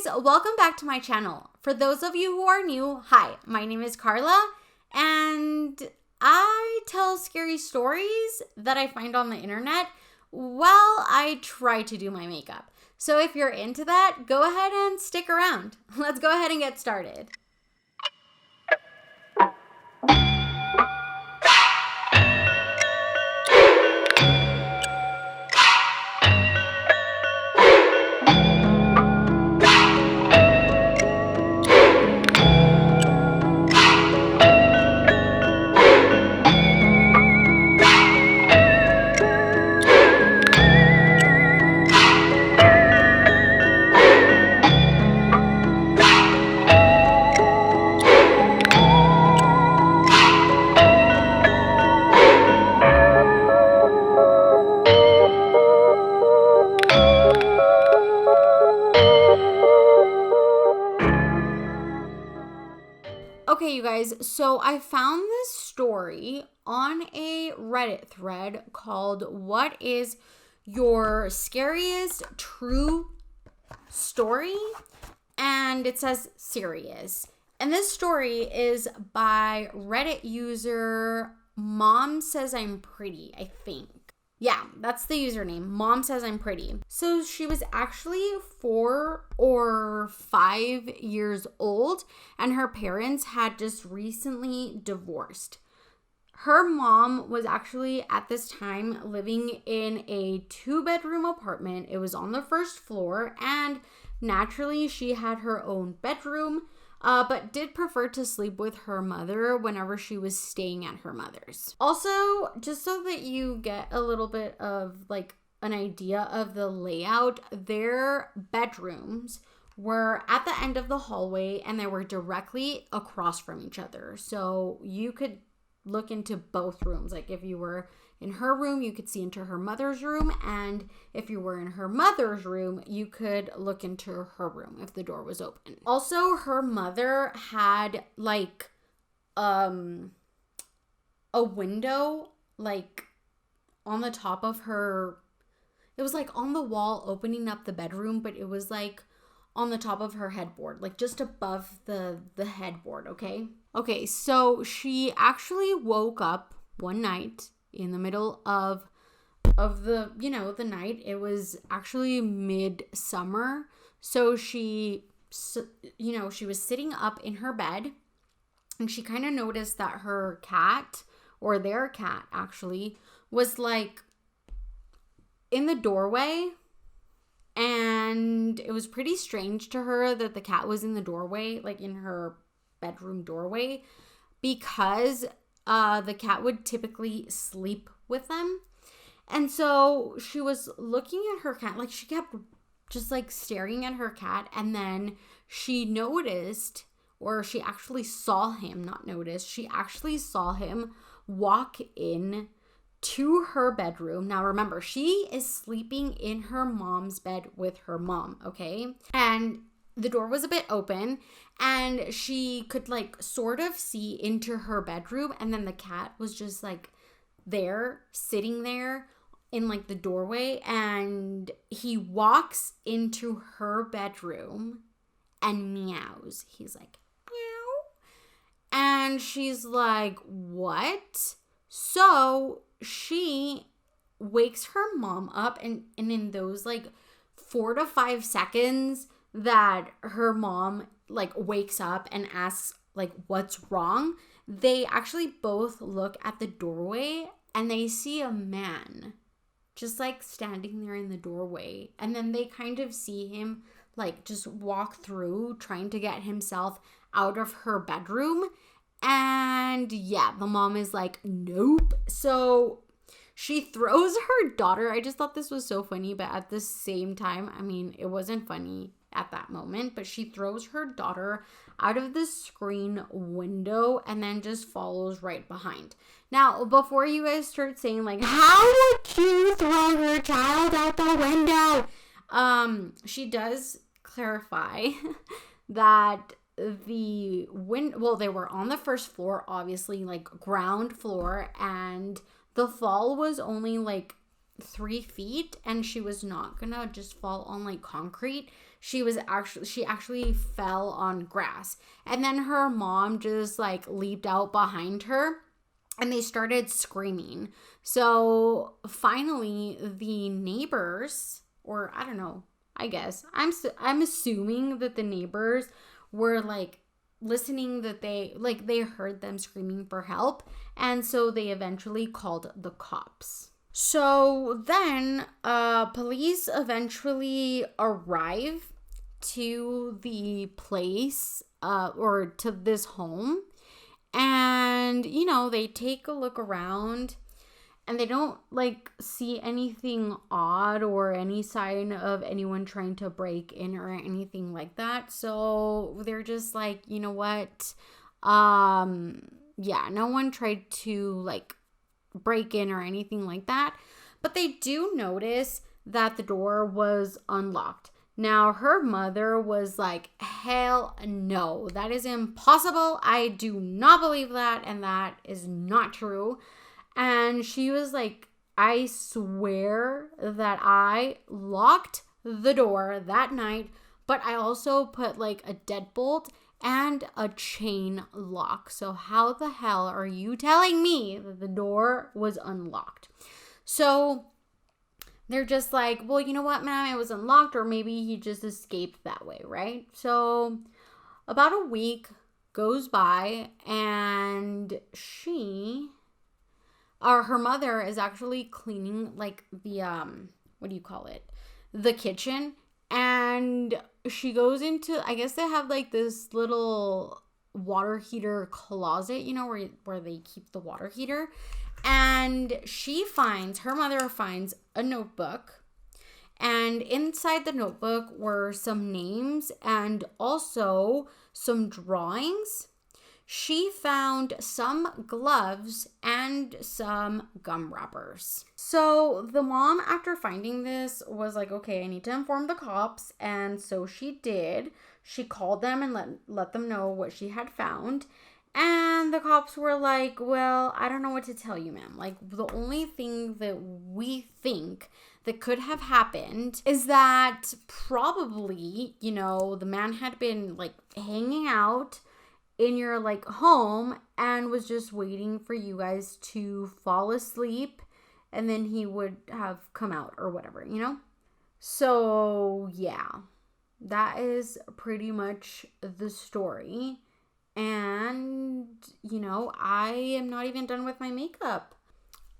guys, welcome back to my channel. For those of you who are new, hi, my name is Karla, and I tell scary stories that I find on the internet while I try to do my makeup. So if you're into that, go ahead and stick around. Let's go ahead and get started. Okay, you guys, so I found this story on a Reddit thread called "What is Your Scariest True Story?" And it says serious. And this story is by Reddit user Mom Says I'm Pretty, I think. Yeah, that's the username. Mom Says I'm Pretty. So she was actually 4 or 5 years old, and her parents had just recently divorced. Her mom was actually at this time living in a 2-bedroom apartment. It was on the first floor, and naturally she had her own bedroom, but did prefer to sleep with her mother whenever she was staying at her mother's. Also, just so that you get a little bit of like an idea of the layout, their bedrooms were at the end of the hallway and they were directly across from each other. So you could look into both rooms. Like if you were in her room, you could see into her mother's room, and if you were in her mother's room, you could look into her room if the door was open. Also, her mother had like a window like on the top of her. It was like on the wall opening up the bedroom, but it was like on the top of her headboard, like just above the headboard, okay? Okay, so she actually woke up one night in the middle of the, the night. It was actually midsummer. So she was sitting up in her bed, and she kind of noticed that her cat, or their cat actually, was like in the doorway. And it was pretty strange to her that the cat was in the doorway, like in her bedroom doorway, because the cat would typically sleep with them. And so she was looking at her cat, like she kept just like staring at her cat, and then she noticed, or she actually saw him, not noticed, she actually saw him walk in to her bedroom. Now remember, she is sleeping in her mom's bed with her mom, okay? And the door was a bit open, and she could like sort of see into her bedroom, and then the cat was just like there, sitting there in like the doorway, and he walks into her bedroom and meows. He's like, meow. And she's like, what? So she wakes her mom up, and in those like 4 to 5 seconds that her mom like wakes up and asks like what's wrong, they actually both look at the doorway and they see a man just like standing there in the doorway. And then they kind of see him like just walk through, trying to get himself out of her bedroom. And yeah, the mom is like, nope. So she throws her daughter. I just thought this was so funny, but at the same time, I mean, it wasn't funny at that moment, but she throws her daughter out of the screen window and then just follows right behind. Now, before you guys start saying like, how would you throw your child out the window? She does clarify that they were on the first floor, obviously like ground floor, and the fall was only like 3 feet, and she was not gonna just fall on like concrete. she actually fell on grass. And then her mom just like leaped out behind her and they started screaming. So finally the neighbors, or I don't know, I guess I'm assuming that the neighbors were like listening, that they heard them screaming for help, and so they eventually called the cops. So then police eventually arrive to the place or to this home, and you know, they take a look around and they don't like see anything odd or any sign of anyone trying to break in or anything like that. So they're just like, you know what? Yeah, no one tried to like break in or anything like that. But they do notice that the door was unlocked. Now, her mother was like, hell no, that is impossible. I do not believe that, and that is not true. And she was like, I swear that I locked the door that night, but I also put like a deadbolt and a chain lock. So how the hell are you telling me that the door was unlocked? So they're just like, well, you know what, ma'am, it was unlocked, or maybe he just escaped that way, right? So about a week goes by, and her mother is actually cleaning like the the kitchen, and she goes into, I guess they have like this little water heater closet, you know, where they keep the water heater. And her mother finds a notebook, and inside the notebook were some names and also some drawings. She found some gloves and some gum wrappers. So the mom, after finding this, was like, okay, I need to inform the cops. And so she did. She called them and let them know what she had found. And the cops were like, well, I don't know what to tell you, ma'am. Like, the only thing that we think that could have happened is that probably, you know, the man had been like hanging out in your like home and was just waiting for you guys to fall asleep, and then he would have come out or whatever, you know? So yeah, that is pretty much the story. And you know, I am not even done with my makeup.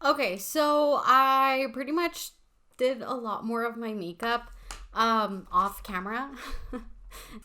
Okay, so I pretty much did a lot more of my makeup off camera.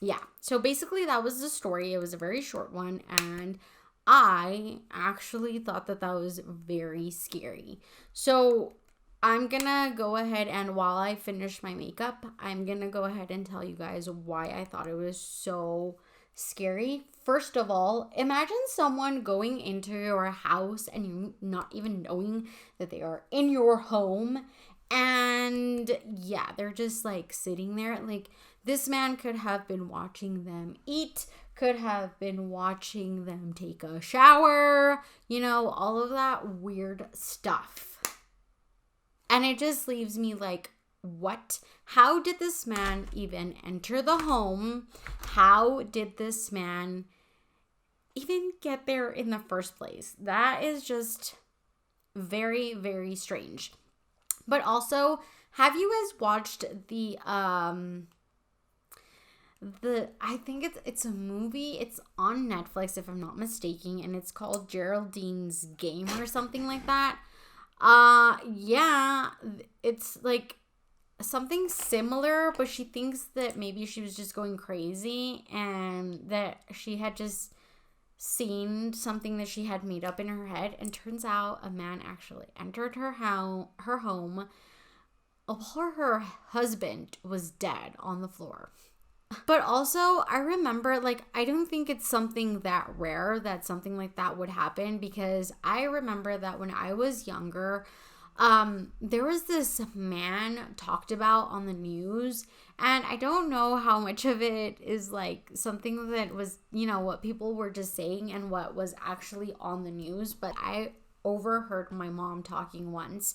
Yeah, so basically that was the story. It was a very short one, and I actually thought that was very scary. So I'm gonna go ahead, and while I finish my makeup, I'm gonna go ahead and tell you guys why I thought it was so scary. First of all, imagine someone going into your house and you not even knowing that they are in your home, and yeah, they're just like sitting there. Like, this man could have been watching them eat, could have been watching them take a shower, you know, all of that weird stuff. And it just leaves me like, what? How did this man even enter the home? How did this man even get there in the first place? That is just very, very strange. But also, have you guys watched I think it's a movie. It's on Netflix, if I'm not mistaken, and it's called Geraldine's Game or something like that. Yeah, it's like something similar, but she thinks that maybe she was just going crazy and that she had just seen something that she had made up in her head, and turns out a man actually entered her home while her husband was dead on the floor. But also, I remember, like, I don't think it's something that rare that something like that would happen, because I remember that when I was younger, there was this man talked about on the news, and I don't know how much of it is like something that was, you know, what people were just saying and what was actually on the news, but I overheard my mom talking once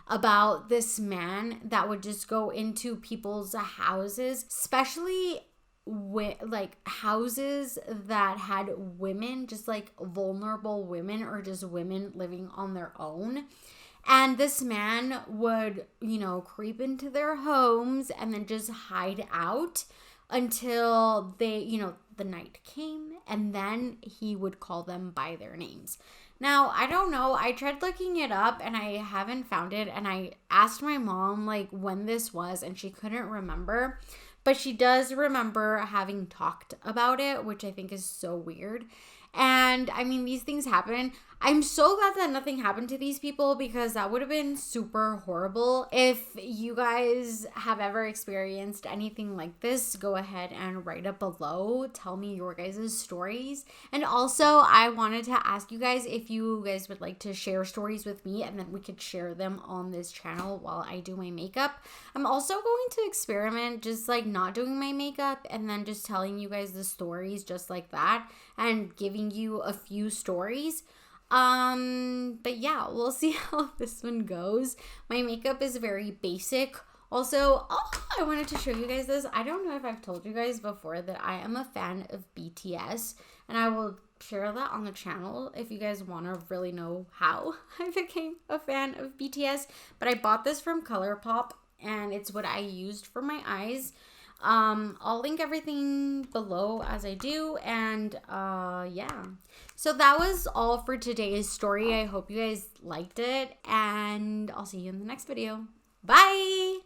about this man that would just go into people's houses, especially like houses that had women, just like vulnerable women or just women living on their own. And this man would, you know, creep into their homes and then just hide out until they, you know, the night came, and then he would call them by their names. Now, I don't know. I tried looking it up and I haven't found it. And I asked my mom like when this was, and she couldn't remember. But she does remember having talked about it, which I think is so weird. And I mean, these things happen. I'm so glad that nothing happened to these people, because that would have been super horrible. If you guys have ever experienced anything like this, go ahead and write up below. Tell me your guys' stories. And also, I wanted to ask you guys if you guys would like to share stories with me, and then we could share them on this channel while I do my makeup. I'm also going to experiment just like not doing my makeup and then just telling you guys the stories just like that and giving you a few stories. But yeah, we'll see how this one goes. My makeup is very basic. Also, I wanted to show you guys this. I don't know if I've told you guys before that I am a fan of BTS, and I will share that on the channel if you guys want to really know how I became a fan of BTS. But I bought this from Colourpop, and it's what I used for my eyes. I'll link everything below as I do, and yeah. So that was all for today's story. I hope you guys liked it, and I'll see you in the next video. Bye!